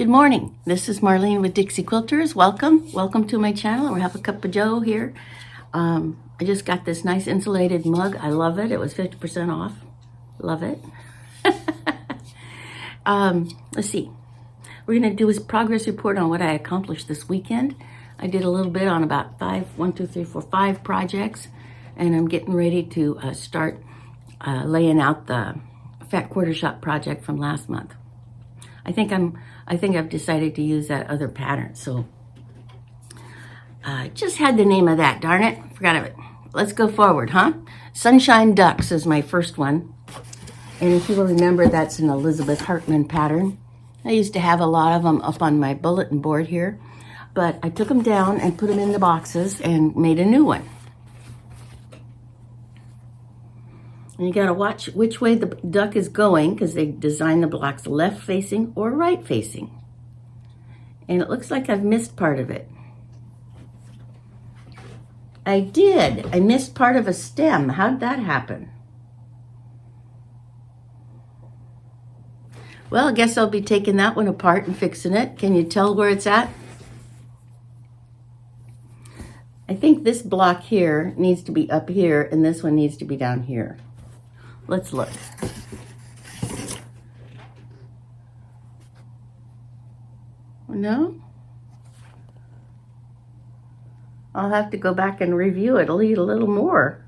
Good morning. This is Marlene with Dixie Quilters. Welcome to my channel. We have a cup of joe here. I just got this nice insulated mug. I love it. It was 50% off. Love it. Let's see. We're going to do a progress report on what I accomplished this weekend. I did a little bit on about 5 projects, and I'm getting ready to start laying out the fat quarter shop project from last month. I think I've decided to use that other pattern. So just had the name of that, darn it. Forgot of it. Let's go forward, huh? Sunshine Ducks is my first one. And if you'll remember, that's an Elizabeth Hartman pattern. I used to have a lot of them up on my bulletin board here, but I took them down and put them in the boxes and made a new one. And you gotta watch which way the duck is going, because they design the blocks left facing or right facing. And it looks like I've missed part of it. I did. I missed part of a stem. How'd that happen? Well, I guess I'll be taking that one apart and fixing it. Can you tell where it's at? I think this block here needs to be up here, and this one needs to be down here. Let's look. No? I'll have to go back and review it. I'll need a little more.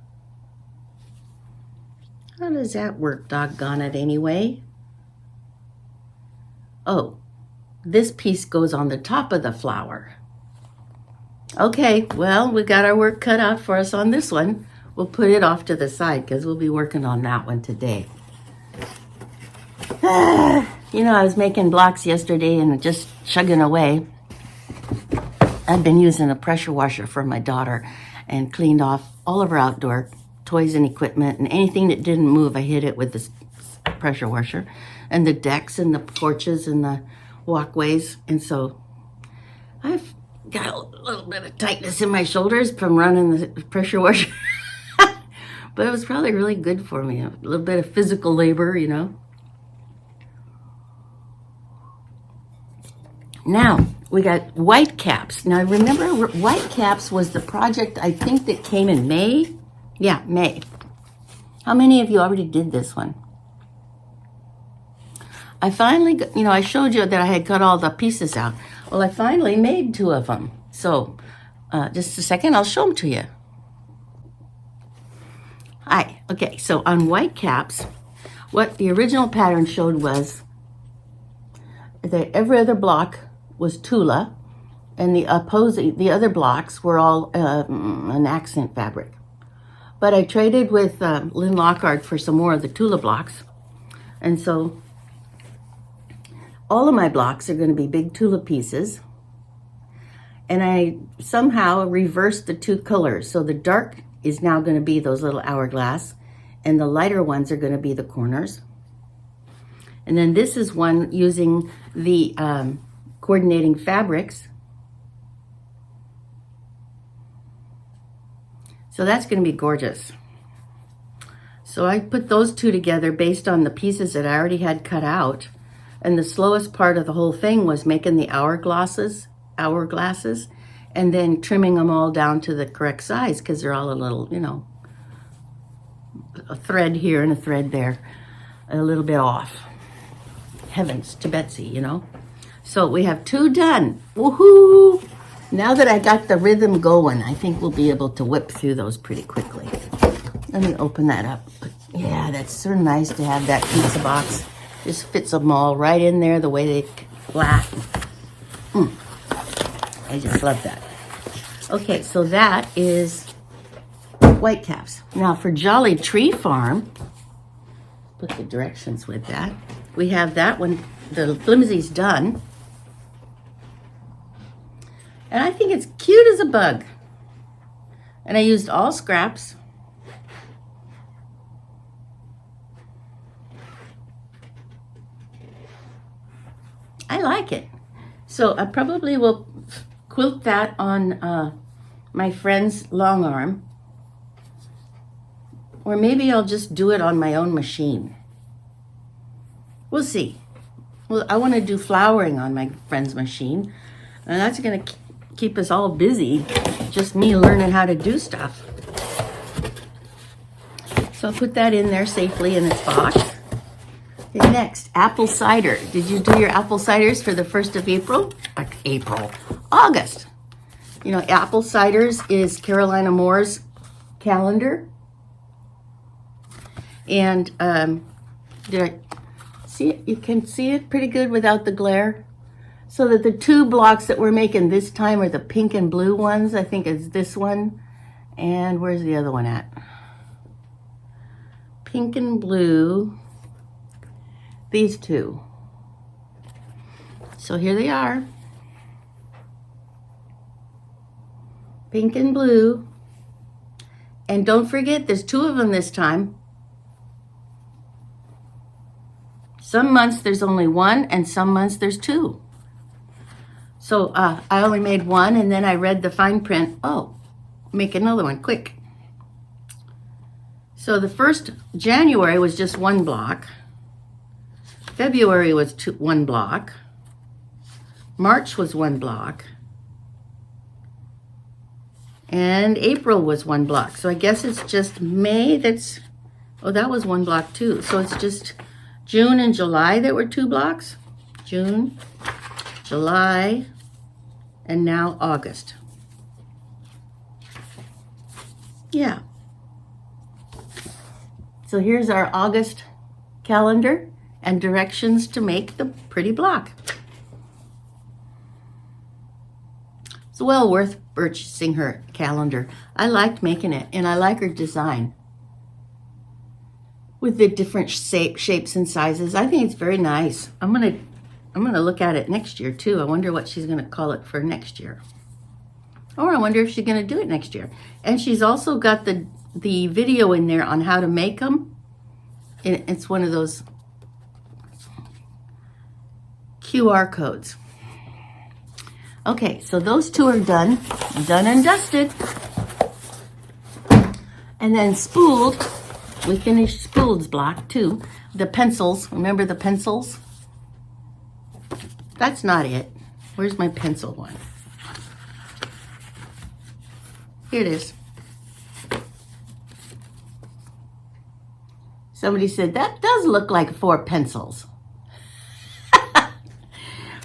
How does that work, doggone it, anyway? Oh, this piece goes on the top of the flower. Okay, well, we got our work cut out for us on this one. We'll put it off to the side because we'll be working on that one today. You know, I was making blocks yesterday and just chugging away. I've been using a pressure washer for my daughter and cleaned off all of her outdoor toys and equipment, and anything that didn't move, I hit it with this pressure washer, and the decks and the porches and the walkways. And so I've got a little bit of tightness in my shoulders from running the pressure washer. But it was probably really good for me. A little bit of physical labor, you know. Now, we got white caps. Now, remember, white caps was the project, I think, that came in May? Yeah, May. How many of you already did this one? I finally, I showed you that I had cut all the pieces out. Well, I finally made 2 of them. So, just a second, I'll show them to you. Hi. Okay, so on white caps, what the original pattern showed was that every other block was Tula, and the other blocks were all an accent fabric. But I traded with Lynn Lockhart for some more of the Tula blocks, and so all of my blocks are going to be big Tula pieces, and I somehow reversed the 2 colors. So the dark is now going to be those little hourglass, and the lighter ones are going to be the corners. And then this is one using the coordinating fabrics. So that's going to be gorgeous. So I put those 2 together based on the pieces that I already had cut out. And the slowest part of the whole thing was making the hourglasses, and then trimming them all down to the correct size, because they're all a little, a thread here and a thread there, a little bit off. Heavens to Betsy, So we have 2 done. Woohoo! Now that I got the rhythm going, I think we'll be able to whip through those pretty quickly. Let me open that up. Yeah, that's so nice to have that pizza box. Just fits them all right in there the way they flat. I just love that. Okay, so that is white caps. Now for Jolly Tree Farm, put the directions with that. We have that one, the flimsy's done. And I think it's cute as a bug. And I used all scraps. I like it. So I probably will quilt that on my friend's long arm. Or maybe I'll just do it on my own machine. We'll see. Well, I want to do flowering on my friend's machine, and that's going to keep us all busy. Just me learning how to do stuff. So I'll put that in there safely in its box. Okay, next, apple cider. Did you do your apple ciders for the 1st of April? August. You know, apple ciders is Carolina Moore's calendar. And did I see it? You can see it pretty good without the glare. So that the 2 blocks that we're making this time are the pink and blue ones. I think it's this one. And where's the other one at? Pink and blue. These 2. So here they are. Pink and blue. And don't forget, there's 2 of them this time. Some months there's only 1, and some months there's 2. So I only made 1, and then I read the fine print. Oh, make another one, quick. So the 1st January was just 1 block. February was 1 block. March was 1 block. And April was 1 block. So I guess it's just May that's, oh, that was 1 block too. So it's just June and July that were 2 blocks. June, July, and now August. Yeah. So here's our August calendar and directions to make the pretty block. It's well worth purchasing her calendar. I liked making it, and I like her design with the different shapes and sizes. I think it's very nice. I'm gonna look at it next year too. I wonder what she's gonna call it for next year. Or I wonder if she's gonna do it next year. And she's also got the video in there on how to make them. It's one of those QR codes. Okay, so those 2 are done and dusted. And then spooled, we finished spooled's block too. The pencils, remember the pencils? That's not it. Where's my pencil one? Here it is. Somebody said, that does look like 4 pencils.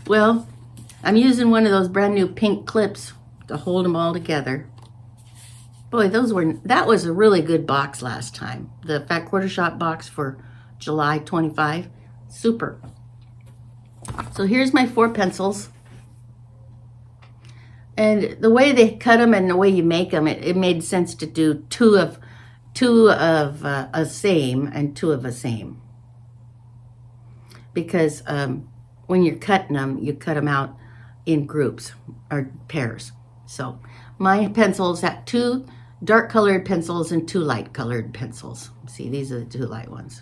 Well, I'm using one of those brand new pink clips to hold them all together. Boy, that was a really good box last time. The Fat Quarter Shop box for July 25. Super. So here's my 4 pencils. And the way they cut them and the way you make them, it made sense to do two of a same and 2 of a same. Because when you're cutting them, you cut them out in groups or pairs. So my pencils have 2 dark colored pencils and 2 light colored pencils. See, these are the 2 light ones.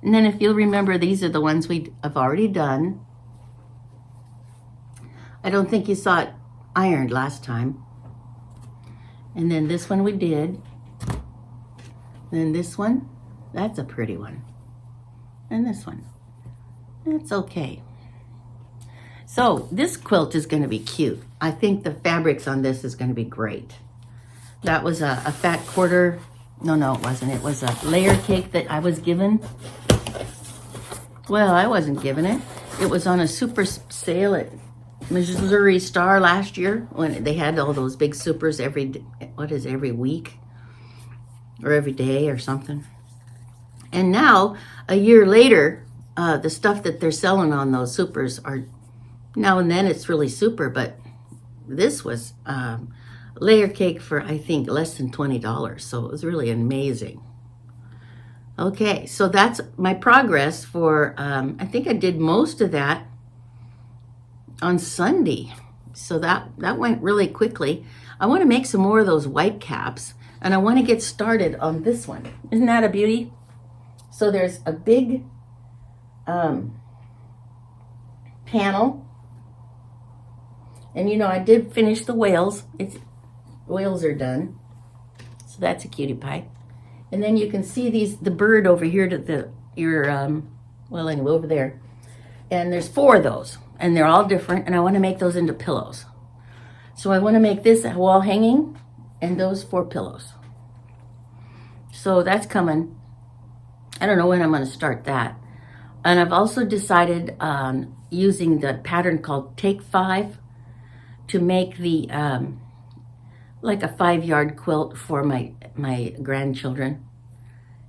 And then if you'll remember, these are the ones we have already done. I don't think you saw it ironed last time. And then this one we did. Then this one, that's a pretty one. And this one, that's okay. So this quilt is going to be cute. I think the fabrics on this is going to be great. That was a fat quarter. No, it wasn't. It was a layer cake that I was given. Well, I wasn't given it. It was on a super sale at Missouri Star last year when they had all those big supers every week or every day or something. And now, a year later, the stuff that they're selling on those supers are, now and then it's really super, but this was layer cake for, I think, less than $20. So it was really amazing. Okay, so that's my progress for, I think I did most of that on Sunday. So that went really quickly. I want to make some more of those white caps, and I want to get started on this one. Isn't that a beauty? So there's a big panel. And you know, I did finish the whales. Whales are done. So that's a cutie pie. And then you can see the bird over here to well, anyway, over there. And there's 4 of those, and they're all different, and I want to make those into pillows. So I want to make this a wall hanging and those 4 pillows. So that's coming. I don't know when I'm going to start that. And I've also decided on using the pattern called Take 5 to make the like a 5-yard quilt for my grandchildren.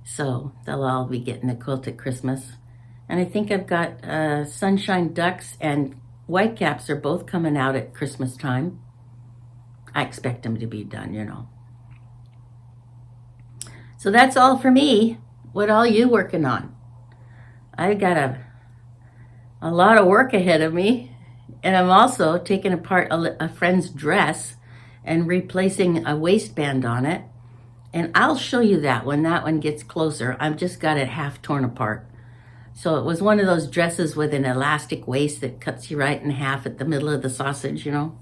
So they'll all be getting a quilt at Christmas. And I think I've got sunshine ducks and whitecaps are both coming out at Christmas time. I expect them to be done, you know. So that's all for me. What all you working on? I've got a lot of work ahead of me. And I'm also taking apart a friend's dress and replacing a waistband on it. And I'll show you that when that one gets closer. I've just got it half torn apart. So it was one of those dresses with an elastic waist that cuts you right in half at the middle of the sausage, you know.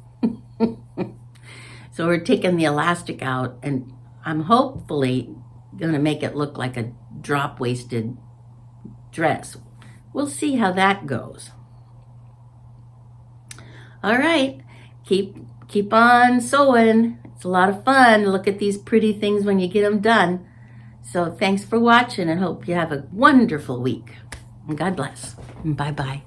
So we're taking the elastic out, and I'm hopefully going to make it look like a drop-waisted dress. We'll see how that goes. All right, keep on sewing. It's a lot of fun to look at these pretty things when you get them done. So thanks for watching, and hope you have a wonderful week. God bless. Bye-bye.